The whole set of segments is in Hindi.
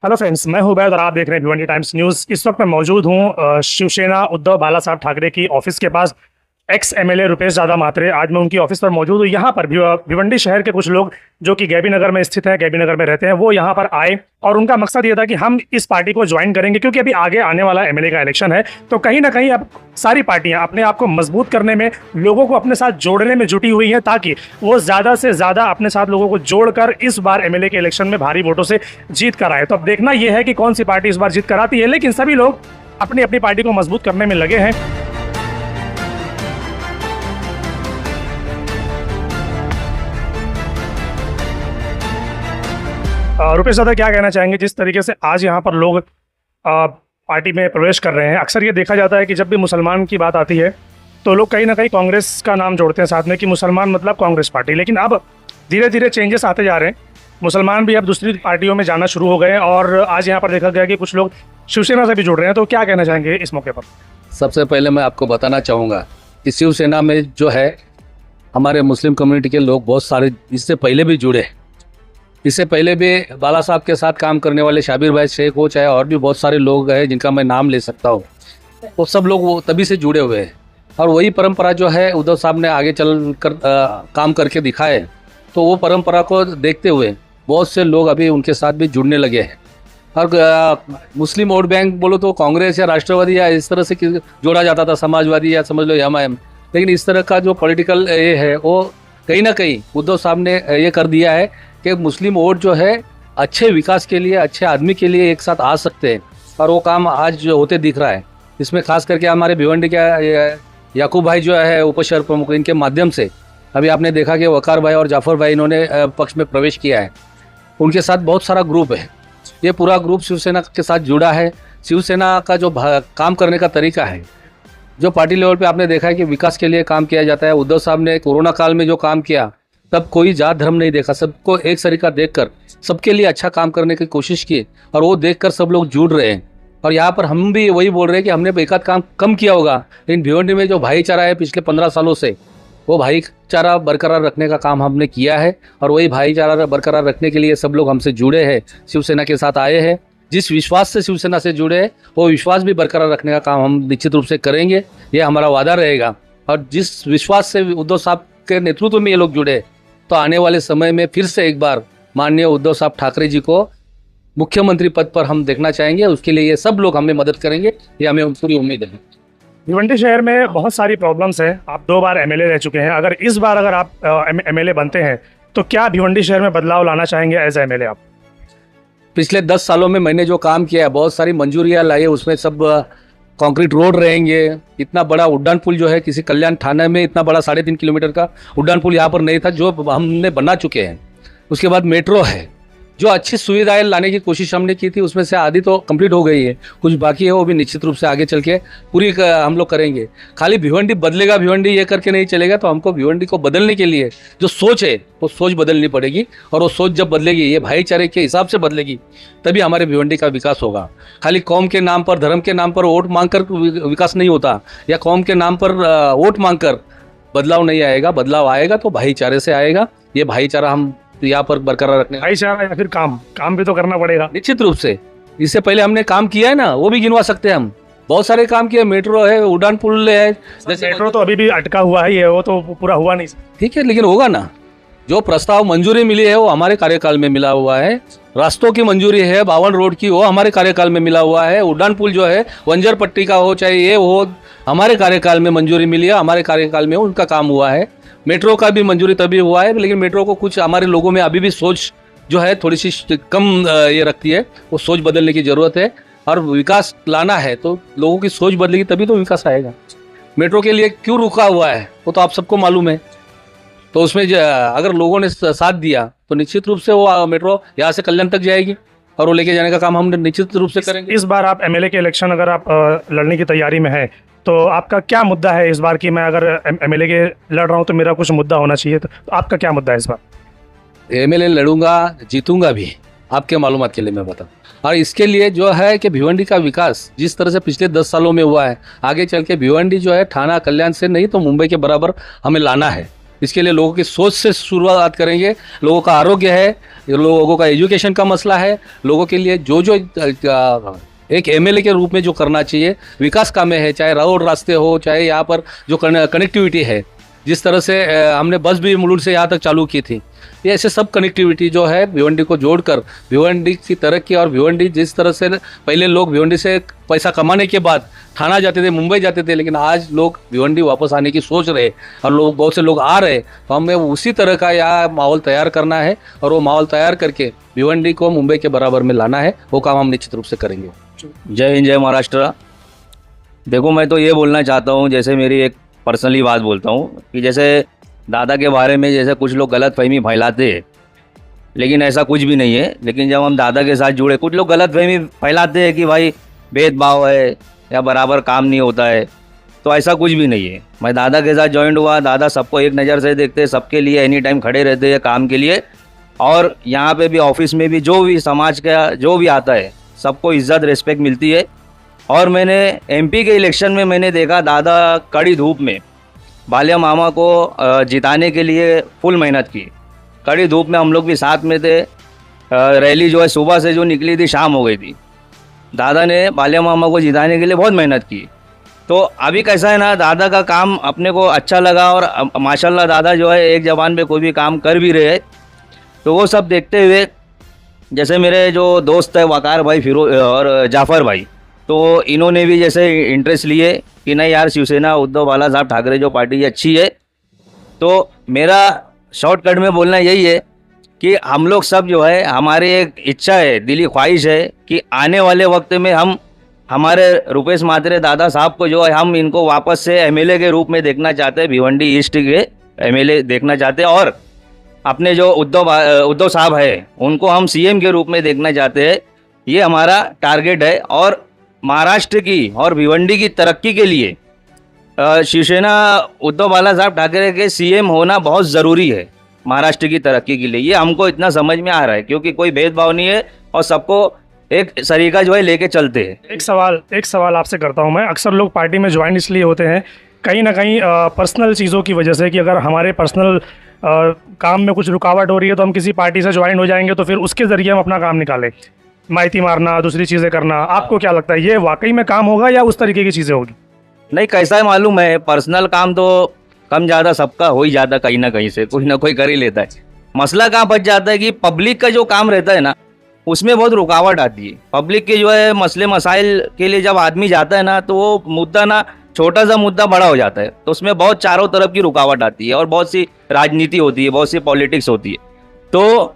हेलो फ्रेंड्स, मैं हूं उबैद और आप देख रहे हैं भिवंडी टाइम्स न्यूज़। इस वक्त मैं मौजूद हूं शिवसेना उद्धव बाला साहब ठाकरे की ऑफिस के पास। एक्स एमएलए रुपेश दादा मात्रे, आज मैं उनकी ऑफिस पर मौजूद हूं। यहाँ पर भिवंडी शहर के कुछ लोग जो कि गैबी नगर में स्थित है, गैबी नगर में रहते हैं, वो यहाँ पर आए और उनका मकसद ये था कि हम इस पार्टी को ज्वाइन करेंगे क्योंकि अभी आगे आने वाला एमएलए का इलेक्शन है। तो कहीं ना कहीं अब सारी पार्टियां अपने आप को मजबूत करने में, लोगों को अपने साथ जोड़ने में जुटी हुई हैं ताकि वो ज़्यादा से ज़्यादा अपने साथ लोगों को जोड़कर इस बार एमएलए के इलेक्शन में भारी वोटों से जीत कर आए। तो अब देखना यह है कि कौन सी पार्टी इस बार जीत कर आती है, लेकिन सभी लोग अपनी अपनी पार्टी को मजबूत करने में लगे हैं। रुपेश दादा, क्या कहना चाहेंगे जिस तरीके से आज यहाँ पर लोग पार्टी में प्रवेश कर रहे हैं? अक्सर ये देखा जाता है कि जब भी मुसलमान की बात आती है तो लोग कहीं ना कहीं कांग्रेस का नाम जोड़ते हैं साथ में कि मुसलमान मतलब कांग्रेस पार्टी, लेकिन अब धीरे धीरे चेंजेस आते जा रहे हैं। मुसलमान भी अब दूसरी पार्टियों में जाना शुरू हो गए हैं और आज यहाँ पर देखा गया कि कुछ लोग शिवसेना से भी जुड़ रहे हैं। तो क्या कहना चाहेंगे इस मौके पर? सबसे पहले मैं आपको बताना चाहूँगा कि शिवसेना में जो है हमारे मुस्लिम कम्युनिटी के लोग बहुत सारे इससे पहले भी जुड़े। इससे पहले भी बाला साहब के साथ काम करने वाले शाबिर भाई शेख हो, चाहे और भी बहुत सारे लोग हैं जिनका मैं नाम ले सकता हूँ, वो सब लोग वो तभी से जुड़े हुए हैं। और वही परंपरा जो है उद्धव साहब ने आगे चल कर काम करके दिखाए, तो वो परंपरा को देखते हुए बहुत से लोग अभी उनके साथ भी जुड़ने लगे हैं। और मुस्लिम वोट बैंक बोलो तो कांग्रेस या राष्ट्रवादी या इस तरह से जोड़ा जाता था, समाजवादी या समझ लो एमआईएम, लेकिन इस तरह का जो पॉलिटिकल ये है वो कहीं ना कहीं उद्धव साहब ने ये कर दिया है कि मुस्लिम वोट जो है अच्छे विकास के लिए, अच्छे आदमी के लिए एक साथ आ सकते हैं, और वो काम आज होते दिख रहा है। इसमें खास करके हमारे भिवंडी के याकूब भाई जो है उप शहर प्रमुख, इनके माध्यम से अभी आपने देखा कि वकार भाई और जाफर भाई इन्होंने पक्ष में प्रवेश किया है। उनके साथ बहुत सारा ग्रुप है, ये पूरा ग्रुप शिवसेना के साथ जुड़ा है। शिवसेना का जो काम करने का तरीका है, जो पार्टी लेवल पे आपने देखा है कि विकास के लिए काम किया जाता है। उद्धव साहब ने कोरोना काल में जो काम किया, तब कोई जात धर्म नहीं देखा, सबको एक सरीका देखकर सबके लिए अच्छा काम करने की कोशिश की, और वो देखकर सब लोग जुड़ रहे हैं। और यहाँ पर हम भी वही बोल रहे हैं कि हमने एक आध काम कम किया होगा, लेकिन भिवंडी में जो भाईचारा है पिछले 15 सालों से, वो भाईचारा बरकरार रखने का काम हमने किया है। और वही भाईचारा बरकरार रखने के लिए सब लोग हमसे जुड़े हैं, शिवसेना के साथ आए हैं। जिस विश्वास से शिवसेना से जुड़े हैं वो विश्वास भी बरकरार रखने का काम हम निश्चित रूप से करेंगे, ये हमारा वादा रहेगा। और जिस विश्वास से उद्धव साहब के नेतृत्व में ये लोग जुड़े, तो आने वाले समय में फिर से एक बार माननीय उद्धव साहब ठाकरे जी को मुख्यमंत्री पद पर हम देखना चाहेंगे। उसके लिए ये सब लोग हमें मदद करेंगे, ये हमें पूरी उम्मीद है। भिवंडी शहर में बहुत सारी प्रॉब्लम्स हैं। आप 2 बार एमएलए रह चुके हैं। अगर इस बार अगर आप एमएलए बनते हैं तो क्या भिवंडी शहर में बदलाव लाना चाहेंगे एज एमएलए आप? पिछले 10 सालों में मैंने जो काम किया है, बहुत सारी मंजूरियाँ लाई है, उसमें सब कंक्रीट रोड रहेंगे। इतना बड़ा उड्डान पुल जो है किसी कल्याण थाने में इतना बड़ा 3.5 किलोमीटर का उड्डान पुल यहाँ पर नहीं था, जो हमने बना चुके हैं। उसके बाद मेट्रो है, जो अच्छी सुविधाएं लाने की कोशिश हमने की थी, उसमें से आधी तो कंप्लीट हो गई है, कुछ बाकी है, वो भी निश्चित रूप से आगे चल के पूरी हम लोग करेंगे। खाली भिवंडी बदलेगा, भिवंडी ये करके नहीं चलेगा, तो हमको भिवंडी को बदलने के लिए जो सोच है वो सोच बदलनी पड़ेगी। और वो सोच जब बदलेगी, ये भाईचारे के हिसाब से बदलेगी, तभी हमारे भिवंडी का विकास होगा। खाली कौम के नाम पर, धर्म के नाम पर वोट मांग कर विकास नहीं होता, या कौम के नाम पर वोट मांग कर बदलाव नहीं आएगा। बदलाव आएगा तो भाईचारे से आएगा। ये भाईचारा हम यहाँ पर बरकरार रखने, भाईचारा या फिर काम भी तो करना पड़ेगा निश्चित रूप से। इससे पहले हमने काम किया है ना, वो भी गिनवा सकते हैं हम। बहुत सारे काम किए, मेट्रो है, उड़ान पुल है। जैसे मेट्रो तो अभी भी अटका हुआ है, ये वो तो पूरा हुआ नहीं। ठीक है, लेकिन होगा ना। जो प्रस्ताव मंजूरी मिली है वो हमारे कार्यकाल में मिला हुआ है। रास्तों की मंजूरी है 52 रोड की, वो हमारे कार्यकाल में मिला हुआ है। उड़ान पुल जो है वंजर पट्टी का हो चाहे ये हो, हमारे कार्यकाल में मंजूरी मिली है, हमारे कार्यकाल में उनका काम हुआ है। मेट्रो का भी मंजूरी तभी हुआ है, लेकिन मेट्रो को कुछ हमारे लोगों में अभी भी सोच जो है थोड़ी सी कम ये रखती है, वो सोच बदलने की ज़रूरत है। और विकास लाना है तो लोगों की सोच बदलेगी तभी तो विकास आएगा। मेट्रो के लिए क्यों रुका हुआ है वो तो आप सबको मालूम है। तो उसमें अगर लोगों ने साथ दिया तो निश्चित रूप से वो मेट्रो यहाँ से कल्याण तक जाएगी, और वो लेके जाने का काम हम निश्चित रूप से करेंगे। इस बार आप एमएलए के इलेक्शन अगर आप लड़ने की तैयारी में है तो आपका क्या मुद्दा है इस बार? कि मैं अगर एमएलए के लड़ रहा हूँ तो मेरा कुछ मुद्दा होना चाहिए, तो आपका क्या मुद्दा है इस बार? एमएलए लड़ूंगा, जीतूंगा भी, आपके मालूमात के लिए मैं बताऊं। और इसके लिए जो है कि भिवंडी का विकास जिस तरह से पिछले 10 सालों में हुआ है, आगे चल के भिवंडी जो है थाना कल्याण से नहीं तो मुंबई के बराबर हमें लाना है। इसके लिए लोगों की सोच से शुरुआत करेंगे। लोगों का आरोग्य है, लोगों का एजुकेशन का मसला है, लोगों के लिए जो जो एक एमएलए के रूप में जो करना चाहिए विकास कामें है, चाहे रोड रास्ते हो, चाहे यहाँ पर जो कनेक्टिविटी है, जिस तरह से हमने बस भी मुलुंड से यहाँ तक चालू की थी, ये ऐसे सब कनेक्टिविटी जो है भिवंडी को जोड़कर भिवंडी की तरक्की, और भिवंडी जिस तरह से पहले लोग भिवंडी से पैसा कमाने के बाद थाना जाते थे, मुंबई जाते थे, लेकिन आज लोग भिवंडी वापस आने की सोच रहे और लोग बहुत से लोग आ रहे, तो हमें उसी तरह का यहाँ माहौल तैयार करना है और वो माहौल तैयार करके भिवंडी को मुंबई के बराबर में लाना है। वो काम हम निश्चित रूप से करेंगे। जय हिंद, जय महाराष्ट्र। देखो, मैं तो ये बोलना चाहता हूँ, जैसे मेरी एक पर्सनली बात बोलता हूँ कि जैसे दादा के बारे में जैसे कुछ लोग गलत फहमी फैलाते हैं, लेकिन ऐसा कुछ भी नहीं है। लेकिन जब हम दादा के साथ जुड़े, कुछ लोग गलत फहमी फैलाते हैं कि भाई भेदभाव है या बराबर काम नहीं होता है, तो ऐसा कुछ भी नहीं है। मैं दादा के साथ ज्वाइन हुआ, दादा सबको एक नज़र से देखते हैं, सबके लिए एनी टाइम खड़े रहते हैं काम के लिए, और यहाँ पे भी ऑफिस में भी जो भी समाज का जो भी आता है सबको इज्जत रिस्पेक्ट मिलती है। और मैंने एमपी के इलेक्शन में मैंने देखा दादा कड़ी धूप में बालिया मामा को जिताने के लिए फुल मेहनत की। कड़ी धूप में हम लोग भी साथ में थे। रैली जो है सुबह से जो निकली थी शाम हो गई थी। दादा ने बालिया मामा को जिताने के लिए बहुत मेहनत की। तो अभी कैसा है ना, दादा का काम अपने को अच्छा लगा, और माशाल्लाह दादा जो है एक जबान पे कोई भी काम कर भी रहे हैं। तो वो सब देखते हुए जैसे मेरे जो दोस्त है वकार भाई फिरोज और जाफ़र भाई, तो इन्होंने भी जैसे इंटरेस्ट लिए कि नहीं यार, शिवसेना उद्धव बाला साहब ठाकरे जो पार्टी अच्छी है। तो मेरा शॉर्टकट में बोलना यही है कि हम लोग सब जो है, हमारी एक इच्छा है, दिली ख्वाहिश है कि आने वाले वक्त में हम हमारे रुपेश म्हात्रे दादा साहब को जो है, हम इनको वापस से एमएलए के रूप में देखना चाहते हैं, भिवंडी ईस्ट के एमएलए देखना चाहते हैं। और अपने जो उद्धव साहब है उनको हम सीएम के रूप में देखना चाहते हैं। ये हमारा टारगेट है। और महाराष्ट्र की और भिवंडी की तरक्की के लिए शिवसेना उद्धव बाला साहब ठाकरे के सीएम होना बहुत ज़रूरी है महाराष्ट्र की तरक्की के लिए। ये हमको इतना समझ में आ रहा है, क्योंकि कोई भेदभाव नहीं है और सबको एक सरीका जो है लेके चलते हैं। एक सवाल आपसे करता हूं मैं। अक्सर लोग पार्टी में ज्वाइन इसलिए होते हैं कहीं ना कहीं पर्सनल चीज़ों की वजह से, कि अगर हमारे पर्सनल काम में कुछ रुकावट हो रही है तो हम किसी पार्टी से ज्वाइन हो जाएंगे, तो फिर उसके ज़रिए हम अपना काम निकालें, माइती मारना, दूसरी चीज़ें करना। आपको क्या लगता है, ये वाकई में काम होगा या उस तरीके की चीज़ें होगी? नहीं, कैसा है मालूम है, पर्सनल काम तो कम ज़्यादा सबका हो ही जाता, कहीं ना कहीं से कोई ना कोई कर ही लेता है। मसला कहाँ बच जाता है कि पब्लिक का जो काम रहता है ना, उसमें बहुत रुकावट आती है। पब्लिक के जो है मसले मसाइल के लिए जब आदमी जाता है ना, तो वो मुद्दा ना छोटा सा मुद्दा बड़ा हो जाता है, तो उसमें बहुत चारों तरफ की रुकावट आती है और बहुत सी राजनीति होती है, बहुत सी पॉलिटिक्स होती है। तो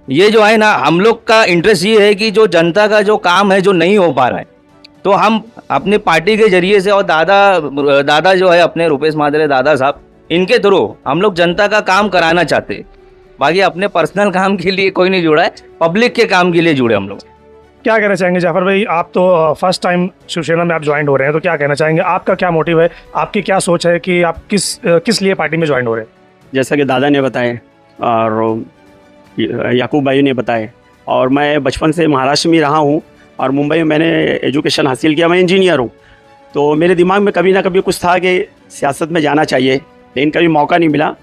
ये जो है ना, हम लोग का इंटरेस्ट ये है कि जो जनता का जो काम है जो नहीं हो पा रहा है, तो हम अपने पार्टी के जरिए से, और दादा जो है अपने रुपेश म्हात्रे दादा साहब, इनके थ्रू हम लोग जनता का काम कराना चाहते हैं। बाकी अपने पर्सनल काम के लिए कोई नहीं जुड़ा है, पब्लिक के काम के लिए जुड़े हम लोग। क्या कहना चाहेंगे जाफर भाई, आप तो फर्स्ट टाइम शिवसेना में आप ज्वाइन हो रहे हैं, तो क्या कहना चाहेंगे, आपका क्या मोटिव है, आपकी क्या सोच है कि आप किस लिए पार्टी में ज्वाइन हो रहे हैं? जैसा कि दादा ने बताया और याकूब भाई ने बताया, और मैं बचपन से महाराष्ट्र में रहा हूँ और मुंबई में मैंने एजुकेशन हासिल किया, मैं इंजीनियर हूँ। तो मेरे दिमाग में कभी ना कभी कुछ था कि सियासत में जाना चाहिए, लेकिन कभी मौका नहीं मिला,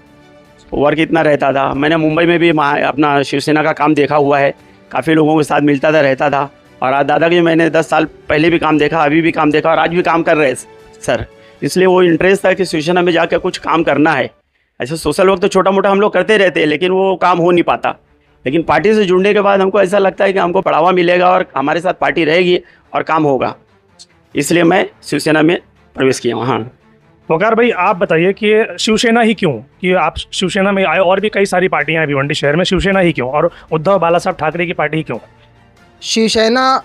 वर्क इतना रहता था। मैंने मुंबई में भी अपना शिवसेना का काम देखा हुआ है, काफ़ी लोगों के साथ मिलता था, रहता था। और आज दादा के मैंने 10 साल पहले भी काम देखा, अभी भी काम देखा और आज भी काम कर रहे हैं सर। इसलिए वो इंटरेस्ट था कि शिवसेना में जाकर कुछ काम करना है। ऐसे सोशल वर्क तो छोटा मोटा हम लोग करते रहते हैं, लेकिन वो काम हो नहीं पाता। लेकिन पार्टी से जुड़ने के बाद हमको ऐसा लगता है कि हमको बढ़ावा मिलेगा और हमारे साथ पार्टी रहेगी और काम होगा, इसलिए मैं शिवसेना में प्रवेश किया हूँ। हाँ वकार भाई, आप बताइए कि शिवसेना ही क्यों, कि आप शिवसेना में आए, और भी कई सारी पार्टियां हैं भिवंडी शहर में, शिवसेना ही क्यों, और उद्धव बाला साहब ठाकरे की पार्टी ही क्यों? शिवसेना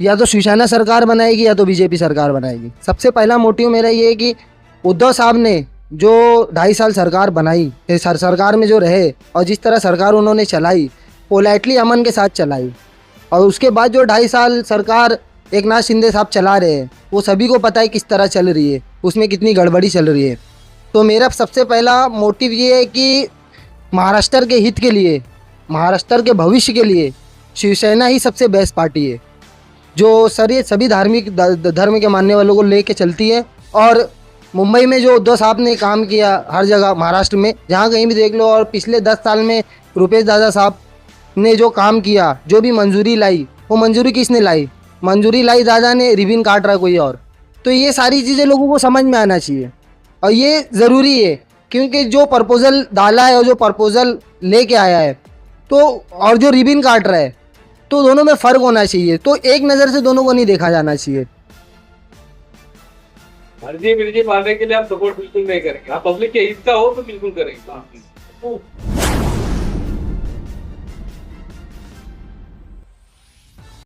या तो शिवसेना सरकार बनाएगी या तो बीजेपी सरकार बनाएगी। सबसे पहला मोटिव मेरा ये है कि उद्धव साहब ने जो 2.5 साल सरकार बनाई, सरकार में जो रहे और जिस तरह सरकार उन्होंने चलाई, पोलाइटली अमन के साथ चलाई, और उसके बाद जो 2.5 साल सरकार एकनाथ शिंदे साहब चला रहे हैं, वो सभी को पता है किस तरह चल रही है, उसमें कितनी गड़बड़ी चल रही है। तो मेरा सबसे पहला मोटिव ये है कि महाराष्ट्र के हित के लिए, महाराष्ट्र के भविष्य के लिए शिवसेना ही सबसे बेस्ट पार्टी है, जो सभी धार्मिक धर्म के मानने वालों को लेके चलती है और मुंबई में जो उद्धव साहब ने काम किया, हर जगह महाराष्ट्र में जहाँ कहीं भी देख लो, और पिछले 10 साल में रुपेश दादा साहब ने जो काम किया, जो भी मंजूरी लाई, वो मंजूरी किसने लाई? मंजूरी लाई दादा ने, रिबन काट रहा कोई और। तो ये सारी चीज़ें लोगों को समझ में आना चाहिए और ये ज़रूरी है, क्योंकि जो प्रपोजल डाला है और जो प्रपोजल लेके आया है तो, और जो रिबन काट रहा है, तो दोनों में फ़र्क होना चाहिए। तो एक नज़र से दोनों को नहीं देखा जाना चाहिए। मर्जी मिर्जी मारने के लिए आप सपोर्ट बिल्कुल नहीं करेंगे। आप पब्लिक के हित का हो तो बिल्कुल करेंगे।